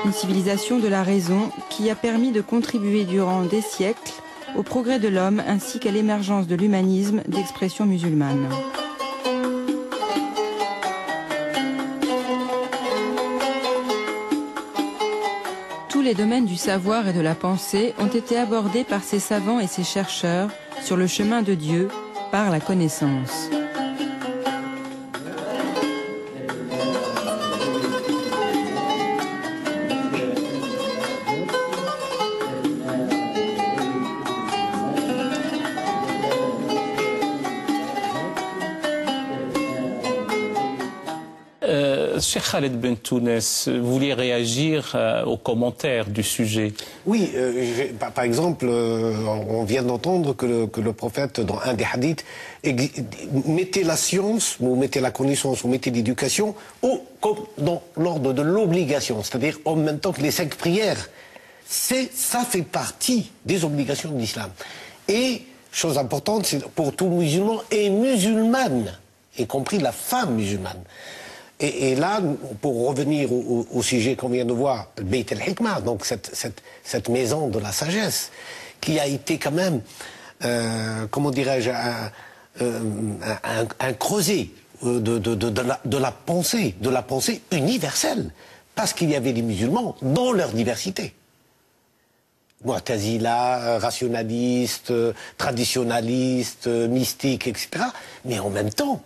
Une civilisation de la raison qui a permis de contribuer durant des siècles au progrès de l'homme ainsi qu'à l'émergence de l'humanisme d'expression musulmane. Tous les domaines du savoir et de la pensée ont été abordés par ces savants et ces chercheurs sur le chemin de Dieu par la connaissance. Cheikh Khaled Ben Tounes, vous vouliez réagir aux commentaires du sujet? Oui, par exemple, on vient d'entendre que le prophète, dans un des hadiths, mettait la science, ou mettait la connaissance, ou mettait l'éducation, comme dans l'ordre de l'obligation, c'est-à-dire en même temps que les 5 prières. Ça fait partie des obligations de l'islam. Et, chose importante, c'est pour tout musulman et musulmane, y compris la femme musulmane. Et là, pour revenir au sujet qu'on vient de voir, le Beit el-Hikmah, donc cette maison de la sagesse, qui a été quand même, comment dirais-je, un creuset de la pensée universelle, parce qu'il y avait des musulmans dans leur diversité. Mu'tazila, rationalistes, traditionalistes, mystiques, etc. Mais en même temps,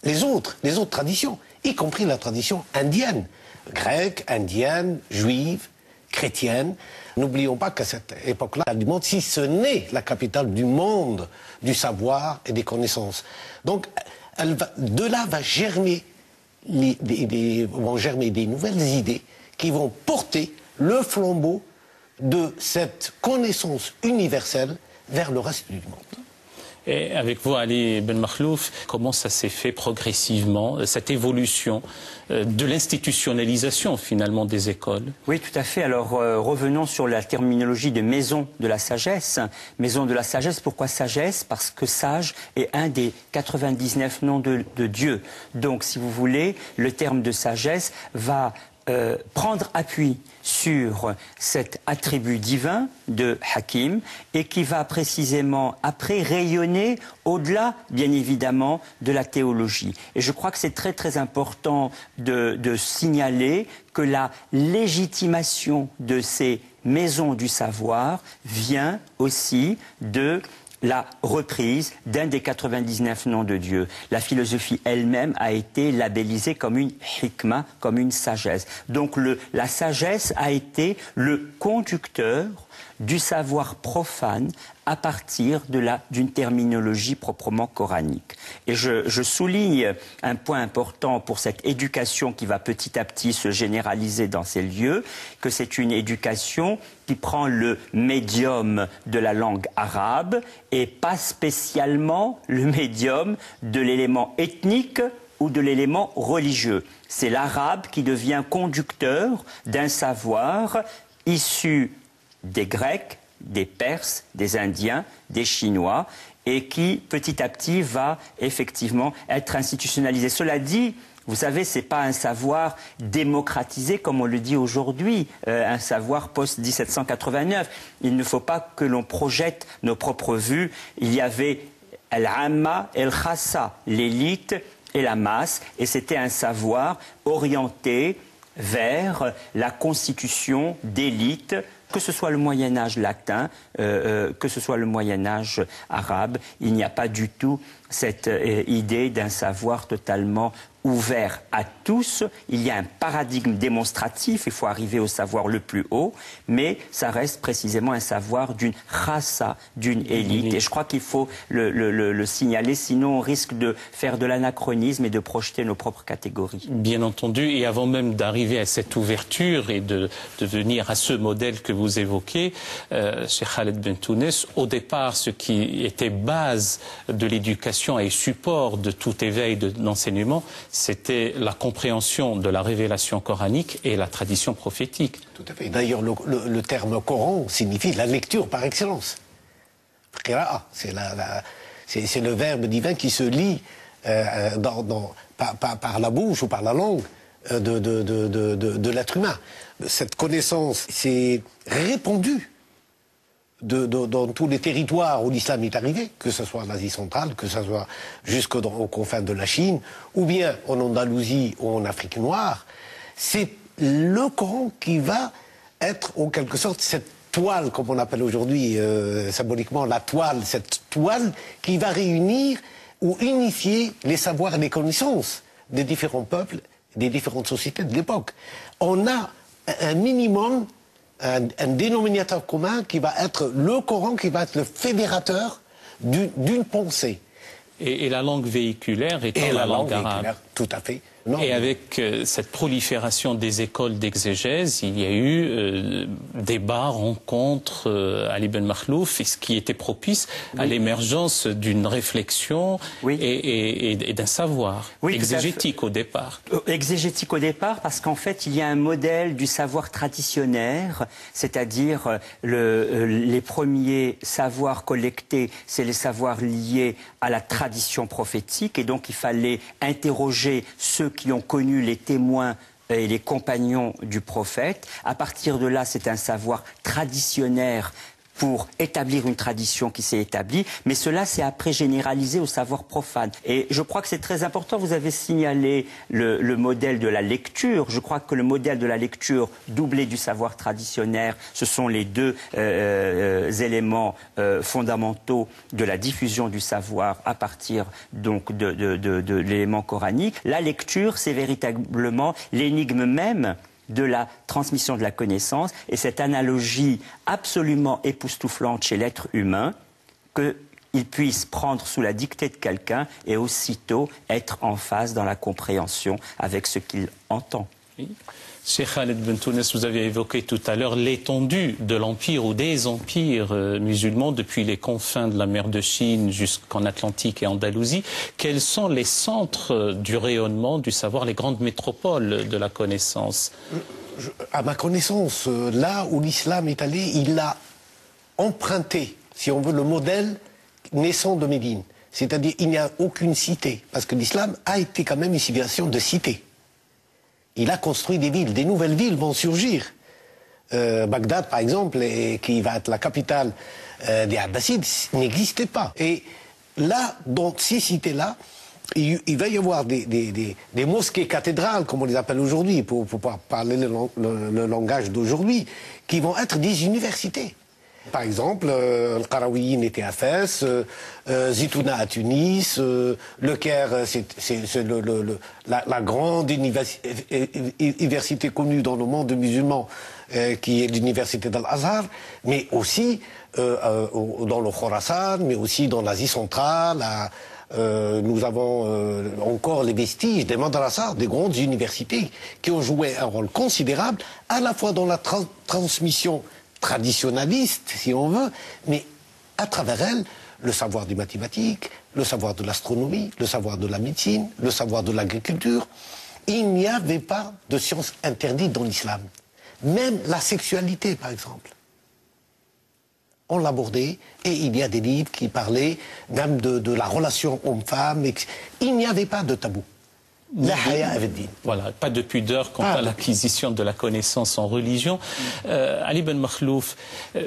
les autres traditions, y compris la tradition indienne, grecque, indienne, juive, chrétienne. N'oublions pas qu'à cette époque-là, du monde, si ce n'est la capitale du monde, du savoir et des connaissances. Donc, de là vont germer des nouvelles idées qui vont porter le flambeau de cette connaissance universelle vers le reste du monde. Et avec vous, Ali Ben Makhlouf, comment ça s'est fait progressivement, cette évolution de l'institutionnalisation finalement des écoles? Oui, tout à fait. Alors revenons sur la terminologie de maison de la sagesse. Maison de la sagesse, pourquoi sagesse? Parce que sage est un des 99 noms de Dieu. Donc, si vous voulez, le terme de sagesse va prendre appui sur cet attribut divin de Hakim et qui va précisément après rayonner au-delà, bien évidemment, de la théologie. Et je crois que c'est très très important de signaler que la légitimation de ces maisons du savoir vient aussi de la reprise d'un des 99 noms de Dieu. La philosophie elle-même a été labellisée comme une hikmah, comme une sagesse. Donc la sagesse a été le conducteur du savoir profane à partir d'une terminologie proprement coranique. Et je souligne un point important pour cette éducation qui va petit à petit se généraliser dans ces lieux, que c'est une éducation qui prend le médium de la langue arabe et pas spécialement le médium de l'élément ethnique ou de l'élément religieux. C'est l'arabe qui devient conducteur d'un savoir issu des Grecs, des Perses, des Indiens, des Chinois, et qui, petit à petit, va effectivement être institutionnalisé. Cela dit, vous savez, ce n'est pas un savoir démocratisé comme on le dit aujourd'hui, un savoir post-1789. Il ne faut pas que l'on projette nos propres vues. Il y avait al-amma et al-khassa, l'élite et la masse, et c'était un savoir orienté vers la constitution d'élites, que ce soit le Moyen-Âge latin, que ce soit le Moyen-Âge arabe. Il n'y a pas du tout cette idée d'un savoir totalement ouvert à tous. Il y a un paradigme démonstratif, il faut arriver au savoir le plus haut, mais ça reste précisément un savoir d'une khassa, d'une élite. Et je crois qu'il faut le signaler, sinon on risque de faire de l'anachronisme et de projeter nos propres catégories. Bien entendu, et avant même d'arriver à cette ouverture et de venir à ce modèle que vous évoquez, Cheikh Khaled Ben Tounes, au départ, ce qui était base de l'éducation et support de tout éveil d'enseignement, c'était la compréhension de la révélation coranique et la tradition prophétique. Tout à fait. D'ailleurs, le terme Coran signifie la lecture par excellence. Qira'a, c'est le verbe divin qui se lit par la bouche ou par la langue de l'être humain. Cette connaissance s'est répandue dans tous les territoires où l'islam est arrivé, que ce soit en Asie centrale, que ce soit jusqu'aux confins de la Chine, ou bien en Andalousie ou en Afrique noire. C'est le Coran qui va être en quelque sorte cette toile, comme on appelle aujourd'hui symboliquement la toile, cette toile qui va réunir ou unifier les savoirs et les connaissances des différents peuples, des différentes sociétés de l'époque. On a un minimum, un dénominateur commun qui va être le Coran, qui va être le fédérateur d'une pensée. Et la langue véhiculaire étant la langue arabe. Tout à fait. Non, et avec cette prolifération des écoles d'exégèse, il y a eu débats, rencontres à Ibn Makhlouf, ce qui était propice à l'émergence d'une réflexion et d'un savoir exégétique au départ. Exégétique au départ parce qu'en fait il y a un modèle du savoir traditionnel, c'est-à-dire les premiers savoirs collectés, c'est les savoirs liés à la tradition prophétique, et donc il fallait interroger ceux qui ont connu les témoins et les compagnons du prophète. À partir de là, c'est un savoir traditionnel pour établir une tradition qui s'est établie, mais cela s'est après généralisé au savoir profane. Et je crois que c'est très important, vous avez signalé le modèle de la lecture. Je crois que le modèle de la lecture doublé du savoir traditionnel, ce sont les deux éléments fondamentaux de la diffusion du savoir à partir donc de l'élément coranique. La lecture, c'est véritablement l'énigme même de la transmission de la connaissance, et cette analogie absolument époustouflante chez l'être humain, qu'il puisse prendre sous la dictée de quelqu'un et aussitôt être en phase dans la compréhension avec ce qu'il entend. Oui. Cheikh Khaled Bentounes, vous avez évoqué tout à l'heure l'étendue de l'empire ou des empires musulmans depuis les confins de la mer de Chine jusqu'en Atlantique et Andalousie. Quels sont les centres du rayonnement, du savoir, les grandes métropoles de la connaissance? À ma connaissance, là où l'islam est allé, il a emprunté, si on veut, le modèle naissant de Médine. C'est-à-dire il n'y a aucune cité, parce que l'islam a été quand même une civilisation de cité. Il a construit des villes, des nouvelles villes vont surgir. Bagdad, par exemple, qui va être la capitale des Abbasides, n'existait pas. Et là, dans ces cités-là, il va y avoir des mosquées cathédrales, comme on les appelle aujourd'hui, pour parler le langage d'aujourd'hui, qui vont être des universités. Par exemple, le Qarawiyyin était à Fès, Zitouna à Tunis, le Caire, c'est la grande université connue dans le monde musulman, qui est l'université d'Al-Azhar, mais aussi dans le Khorasan, mais aussi dans l'Asie centrale. Nous avons encore les vestiges des madrasas, des grandes universités, qui ont joué un rôle considérable, à la fois dans la transmission traditionnaliste, si on veut, mais à travers elle, le savoir des mathématiques, le savoir de l'astronomie, le savoir de la médecine, le savoir de l'agriculture. Il n'y avait pas de science interdite dans l'islam. Même la sexualité, par exemple. On l'abordait, et il y a des livres qui parlaient même de la relation homme-femme. Il n'y avait pas de tabou. Voilà, pas de pudeur quant à l'acquisition de la connaissance en religion. Ali Ibn Makhlouf,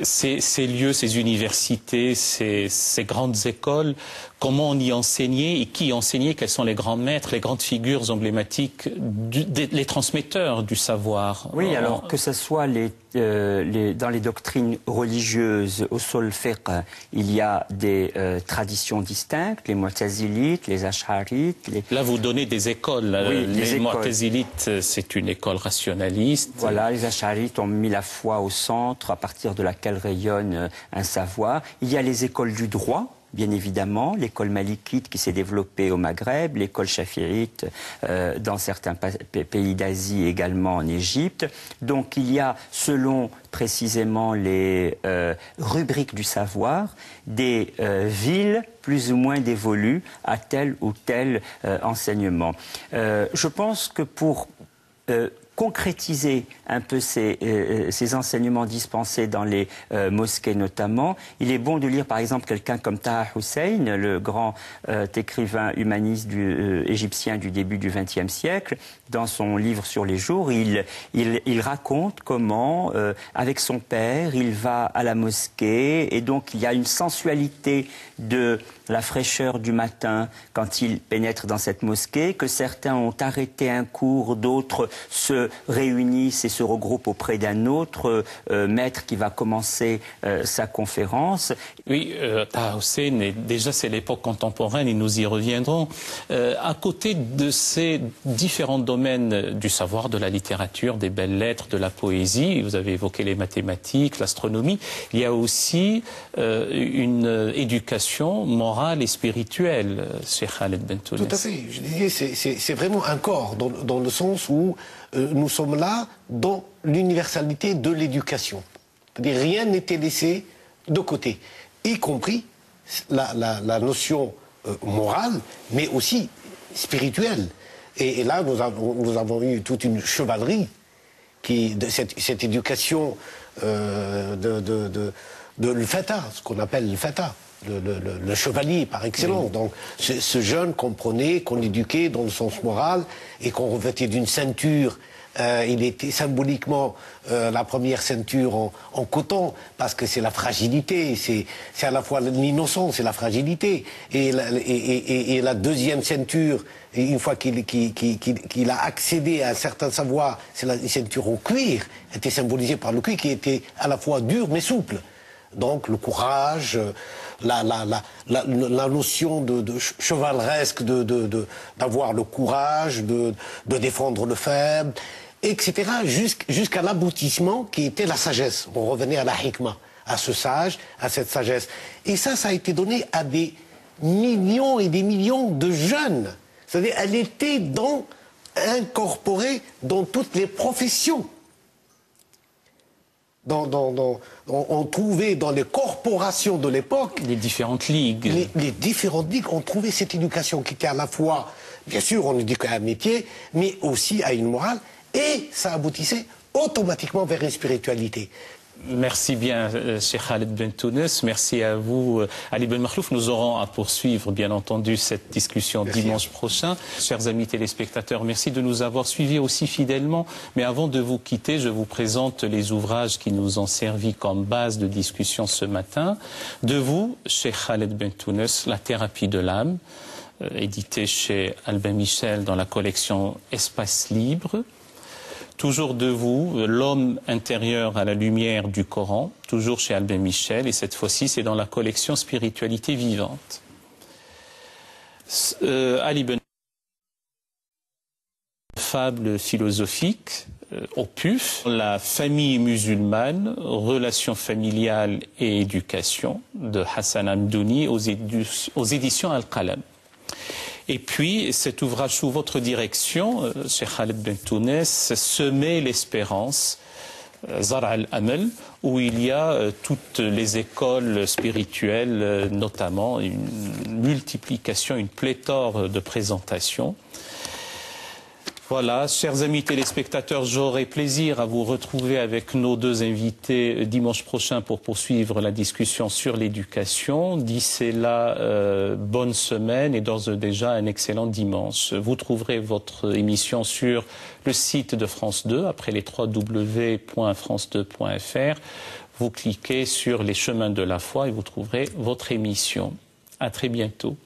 ces lieux, ces universités, ces grandes écoles, comment on y enseignait et qui enseignait? Quels sont les grands maîtres, les grandes figures emblématiques, les transmetteurs du savoir? Oui, alors que ce soit dans les doctrines religieuses, au sol fiqh, il y a des traditions distinctes, les mu'tazilites, les ash'arites. Là, vous donnez des écoles. Oui, les mu'tazilites, c'est une école rationaliste. Voilà, les ash'arites ont mis la foi au centre, à partir de laquelle rayonne un savoir. Il y a les écoles du droit, bien évidemment, l'école malikite qui s'est développée au Maghreb, l'école chafiite dans certains pays d'Asie, également en Égypte. Donc il y a, selon précisément les rubriques du savoir, des villes plus ou moins dévolues à tel ou tel enseignement. Je pense que pour concrétiser un peu ces enseignements dispensés dans les mosquées notamment, il est bon de lire par exemple quelqu'un comme Taha Hussein, le grand écrivain humaniste égyptien du début du XXe siècle. Dans son livre sur les jours, il raconte comment, avec son père, il va à la mosquée et donc il y a une sensualité de la fraîcheur du matin quand il pénètre dans cette mosquée, que certains ont arrêté un cours, d'autres se réunissent et se regroupent auprès d'un autre maître qui va commencer sa conférence. Oui, Taha Hussein, déjà c'est l'époque contemporaine et nous y reviendrons. À côté de ces différents domaines du savoir, de la littérature, des belles lettres, de la poésie, vous avez évoqué les mathématiques, l'astronomie, il y a aussi une éducation morale et spirituelle, Cheikh Khaled Bentounes. Tout à fait. Je disais, c'est vraiment un corps, dans le sens où nous sommes là dans l'universalité de l'éducation. C'est-à-dire rien n'était laissé de côté, y compris la notion morale, mais aussi spirituelle. Et là, nous avons eu toute une chevalerie, cette éducation de l'Fata, ce qu'on appelle le Fata. Le chevalier par excellence. Donc ce jeune qu'on prenait, qu'on éduquait dans le sens moral et qu'on revêtait d'une ceinture. Il était symboliquement la première ceinture en coton parce que c'est la fragilité, c'est à la fois l'innocence et la fragilité. Et la deuxième ceinture, une fois qu'il a accédé à un certain savoir, c'est la ceinture en cuir, était symbolisée par le cuir qui était à la fois dur mais souple. Donc le courage, la notion de chevaleresque, d'avoir le courage, de défendre le faible, etc. Jusqu'à l'aboutissement qui était la sagesse. On revenait à la hikmah, à ce sage, à cette sagesse. Et ça a été donné à des millions et des millions de jeunes. C'est-à-dire, elle était incorporée dans toutes les professions. On trouvait dans les corporations de l'époque... Les différentes ligues. Les différentes ligues, on trouvait cette éducation qui était à la fois, bien sûr, on éduquait à un métier, mais aussi à une morale, et ça aboutissait automatiquement vers une spiritualité. Merci bien, Cheikh Khaled Bentounes. Merci à vous, Ali Ben Makhlouf. Nous aurons à poursuivre, bien entendu, cette discussion dimanche prochain. Chers amis téléspectateurs, merci de nous avoir suivis aussi fidèlement. Mais avant de vous quitter, je vous présente les ouvrages qui nous ont servi comme base de discussion ce matin. De vous, Cheikh Khaled Bentounes, La thérapie de l'âme, édité chez Albin Michel dans la collection Espace Libre. Toujours de vous, L'homme intérieur à la lumière du Coran, toujours chez Albin Michel, et cette fois-ci c'est dans la collection Spiritualité vivante. Ali Ben Fable philosophique, au PUF, La famille musulmane, relations familiales et éducation, de Hassan Amdouni aux éditions Al-Qalam. Et puis, cet ouvrage sous votre direction, Cheikh Khaled Bentounes, Semer l'espérance, Zar' al-Amal, où il y a toutes les écoles spirituelles, notamment une multiplication, une pléthore de présentations. Voilà, chers amis téléspectateurs, j'aurai plaisir à vous retrouver avec nos deux invités dimanche prochain pour poursuivre la discussion sur l'éducation. D'ici là, bonne semaine et d'ores et déjà un excellent dimanche. Vous trouverez votre émission sur le site de France 2, après les www.france2.fr. Vous cliquez sur les chemins de la foi et vous trouverez votre émission. À très bientôt.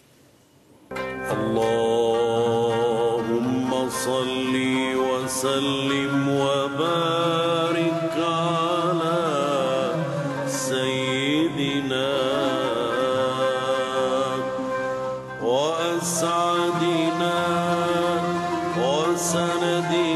صل وسلم وبارك على سيدنا وأسعدنا وسندنا